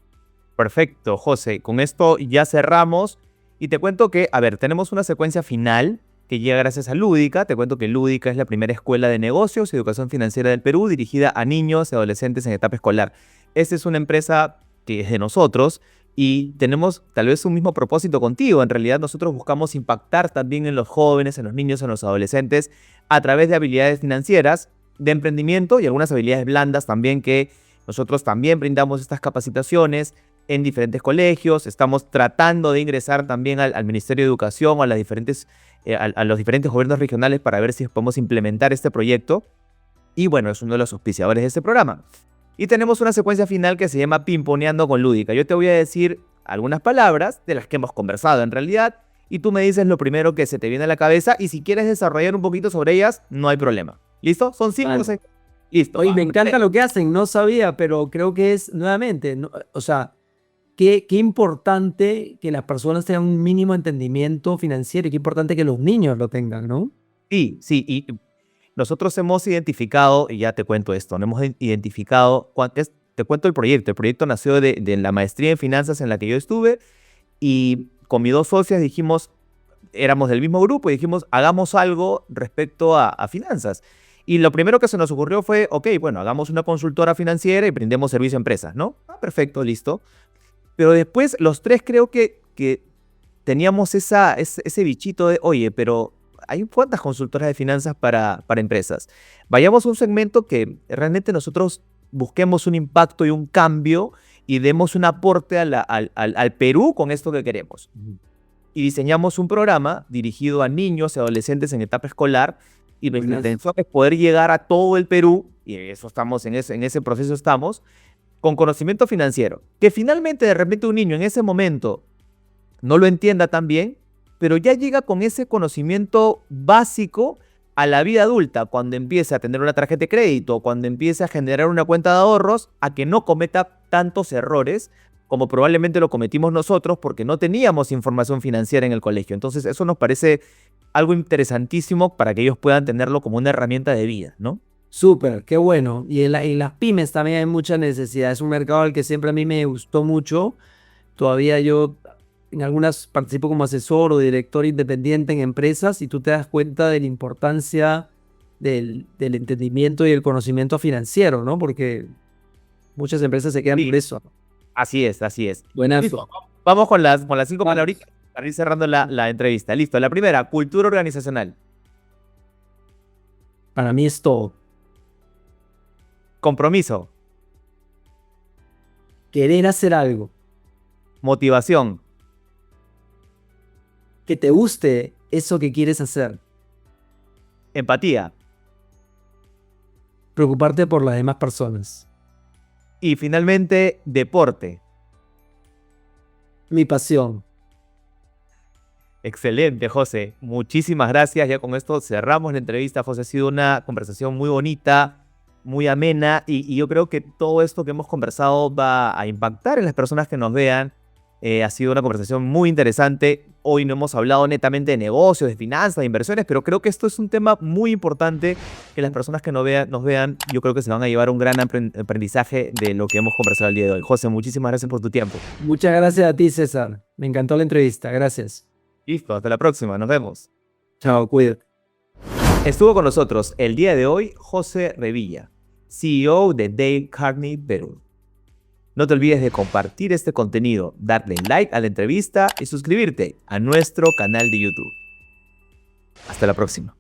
Perfecto, José. Con esto ya cerramos y te cuento que, a ver, tenemos una secuencia final que llega gracias a Lúdica. Te cuento que Lúdica es la primera escuela de negocios y educación financiera del Perú dirigida a niños y adolescentes en etapa escolar. Esta es una empresa que es de nosotros y tenemos tal vez un mismo propósito contigo. En realidad nosotros buscamos impactar también en los jóvenes, en los niños, en los adolescentes a través de habilidades financieras, de emprendimiento y algunas habilidades blandas también que nosotros también brindamos estas capacitaciones en diferentes colegios. Estamos tratando de ingresar también al Ministerio de Educación, a los diferentes gobiernos regionales para ver si podemos implementar este proyecto. Y bueno, es uno de los auspiciadores de este programa. Y tenemos una secuencia final que se llama Pimponeando con Lúdica. Yo te voy a decir algunas palabras de las que hemos conversado en realidad y tú me dices lo primero que se te viene a la cabeza y si quieres desarrollar un poquito sobre ellas, no hay problema. ¿Listo? Son 5 o 6. Listo. Oye, me encanta lo que hacen, no sabía, pero creo que es, nuevamente, no, o sea, qué importante que las personas tengan un mínimo entendimiento financiero y qué importante que los niños lo tengan, ¿no? Sí, y nosotros hemos identificado, y ya te cuento esto, hemos identificado, te cuento el proyecto. El proyecto nació de la maestría en finanzas en la que yo estuve y con mis 2 socias dijimos, éramos del mismo grupo y dijimos, hagamos algo respecto a finanzas. Y lo primero que se nos ocurrió fue, ok, bueno, hagamos una consultora financiera y brindemos servicio a empresas, ¿no? Perfecto, listo. Pero después los 3 creo que teníamos ese bichito de, oye, pero hay cuántas consultoras de finanzas para empresas. Vayamos a un segmento que realmente nosotros busquemos un impacto y un cambio y demos un aporte al Perú con esto que queremos. Y diseñamos un programa dirigido a niños y adolescentes en etapa escolar y nuestra intención es poder llegar a todo el Perú, y eso estamos en ese proceso estamos, con conocimiento financiero. Que finalmente de repente un niño en ese momento no lo entienda tan bien, pero ya llega con ese conocimiento básico a la vida adulta, cuando empiece a tener una tarjeta de crédito, cuando empiece a generar una cuenta de ahorros, a que no cometa tantos errores como probablemente lo cometimos nosotros porque no teníamos información financiera en el colegio. Entonces eso nos parece algo interesantísimo para que ellos puedan tenerlo como una herramienta de vida, ¿no? Súper, qué bueno. Y en las pymes también hay mucha necesidad. Es un mercado al que siempre a mí me gustó mucho. Todavía yo en algunas participo como asesor o director independiente en empresas y tú te das cuenta de la importancia del entendimiento y el conocimiento financiero, ¿no? Porque muchas empresas se quedan por eso. Así es, así es. Buenas. Listo. Vamos con las 5 palabritas para ir cerrando la entrevista. Listo. La primera, cultura organizacional. Para mí es todo. Compromiso. Querer hacer algo. Motivación. Que te guste eso que quieres hacer. Empatía. Preocuparte por las demás personas. Y finalmente, deporte. Mi pasión. Excelente, José. Muchísimas gracias. Ya con esto cerramos la entrevista, José. Ha sido una conversación muy bonita, muy amena y yo creo que todo esto que hemos conversado va a impactar en las personas que nos vean. Ha sido una conversación muy interesante. Hoy no hemos hablado netamente de negocios, de finanzas, de inversiones, pero creo que esto es un tema muy importante que las personas que nos vean, yo creo que se van a llevar un gran aprendizaje de lo que hemos conversado el día de hoy. José, muchísimas gracias por tu tiempo. Muchas gracias a ti, César. Me encantó la entrevista. Gracias. Listo, hasta la próxima. Nos vemos. Chao, cuídate. Estuvo con nosotros el día de hoy José Revilla. CEO de Dale Carnegie Perú. No te olvides de compartir este contenido, darle like a la entrevista y suscribirte a nuestro canal de YouTube. Hasta la próxima.